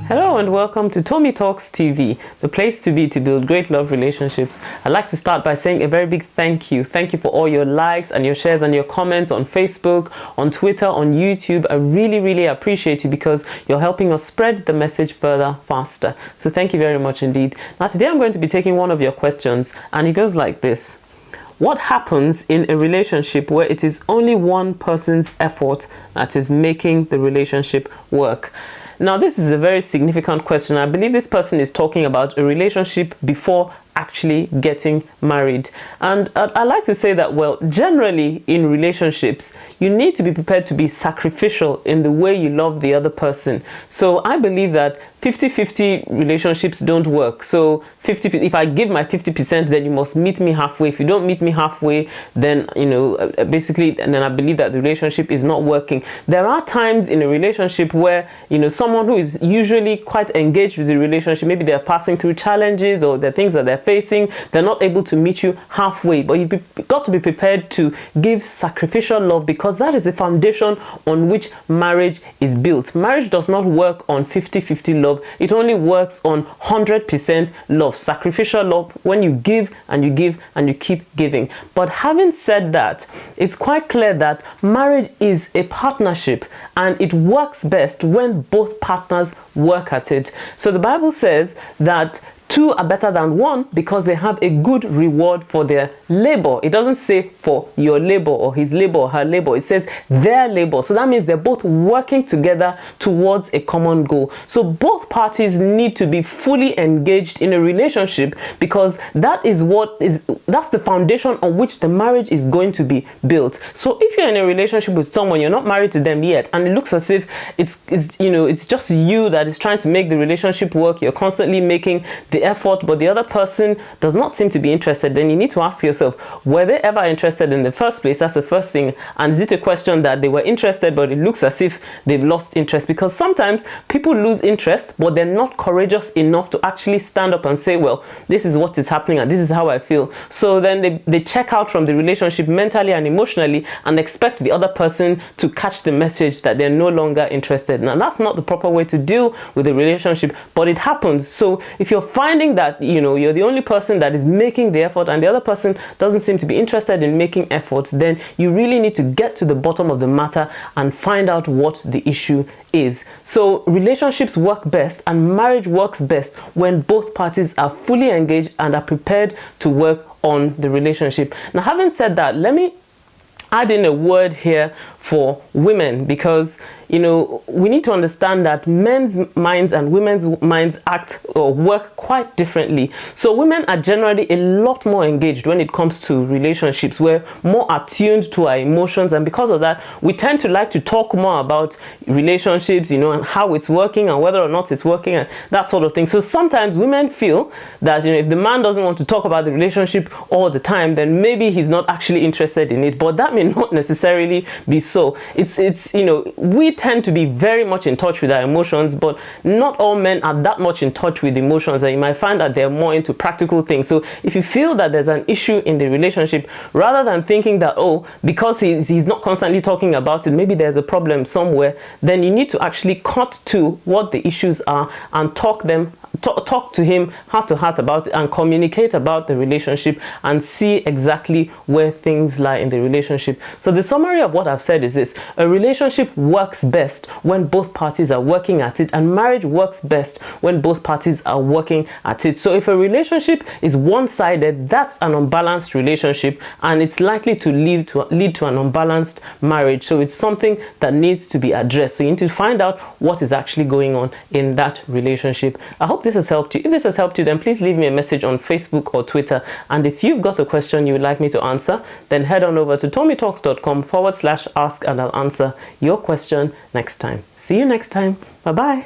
Hello and welcome to Tommy Talks TV, the place to be to build great love relationships. I'd like to start by saying a very big thank you. Thank you for all your likes and your shares and your comments on Facebook, on Twitter, on YouTube. I really appreciate you because you're helping us spread the message further, faster. So thank you very much indeed. Now today I'm going to be taking one of your questions and it goes like this. What happens in a relationship where it is only one person's effort that is making the relationship work? Now, this is a very significant question. I believe this person is talking about a relationship before actually getting married. And I like to say that, well, generally in relationships, you need to be prepared to be sacrificial in the way you love the other person. So I believe that 50-50 relationships don't work. So if I give my 50%, then you must meet me halfway. If you don't meet me halfway, then, basically, and then I believe that the relationship is not working. There are times in a relationship where, someone who is usually quite engaged with the relationship, maybe they're passing through challenges or the things that they're facing, they're not able to meet you halfway. But you've got to be prepared to give sacrificial love because that is the foundation on which marriage is built. Marriage does not work on 50-50 love. It only works on 100% love, sacrificial love, when you give and you give and you keep giving. But having said that, it's quite clear that marriage is a partnership and it works best when both partners work at it. So the Bible says that two are better than one because they have a good reward for their labor. It doesn't say for your labor or his labor or her labor. It says their labor. So that means they're both working together towards a common goal. So both parties need to be fully engaged in a relationship because that's the foundation on which the marriage is going to be built. So if you're in a relationship with someone, you're not married to them yet, and it looks as if it's just you that is trying to make the relationship work, you're constantly making the effort, but the other person does not seem to be interested, then you need to ask yourself, were they ever interested in the first place? That's the first thing. And is it a question that they were interested, but it looks as if they've lost interest? Because sometimes people lose interest, but they're not courageous enough to actually stand up and say, well, this is what is happening and this is how I feel. So then they check out from the relationship mentally and emotionally and expect the other person to catch the message that they're no longer interested. Now, that's not the proper way to deal with a relationship, but it happens. So if you're finding that you're the only person that is making the effort and the other person doesn't seem to be interested in making efforts, then you really need to get to the bottom of the matter and find out what the issue is. So relationships work best and marriage works best when both parties are fully engaged and are prepared to work on the relationship. Now, having said that, let me add in a word here for women, because we need to understand that men's minds and women's minds act or work quite differently. So women are generally a lot more engaged when it comes to relationships. We're more attuned to our emotions, and because of that, we tend to like to talk more about relationships, and how it's working and whether or not it's working and that sort of thing. So sometimes women feel that if the man doesn't want to talk about the relationship all the time, then maybe he's not actually interested in it. But that may not necessarily be so. We tend to be very much in touch with our emotions, but not all men are that much in touch with emotions, and you might find that they're more into practical things. So if you feel that there's an issue in the relationship, rather than thinking that, because he's not constantly talking about it, maybe there's a problem somewhere, then you need to actually cut to what the issues are and talk to him heart to heart about it and communicate about the relationship and see exactly where things lie in the relationship. So the summary of what I've said is this: a relationship works best when both parties are working at it, and marriage works best when both parties are working at it. So if a relationship is one-sided, that's an unbalanced relationship, and it's likely to lead to an unbalanced marriage. So it's something that needs to be addressed. So you need to find out what is actually going on in that relationship. I hope this has helped you. If this has helped you, then please leave me a message on Facebook or Twitter. And if you've got a question you would like me to answer, then head on over to tommytalks.com/ask and I'll answer your question next time. See you next time. Bye-bye.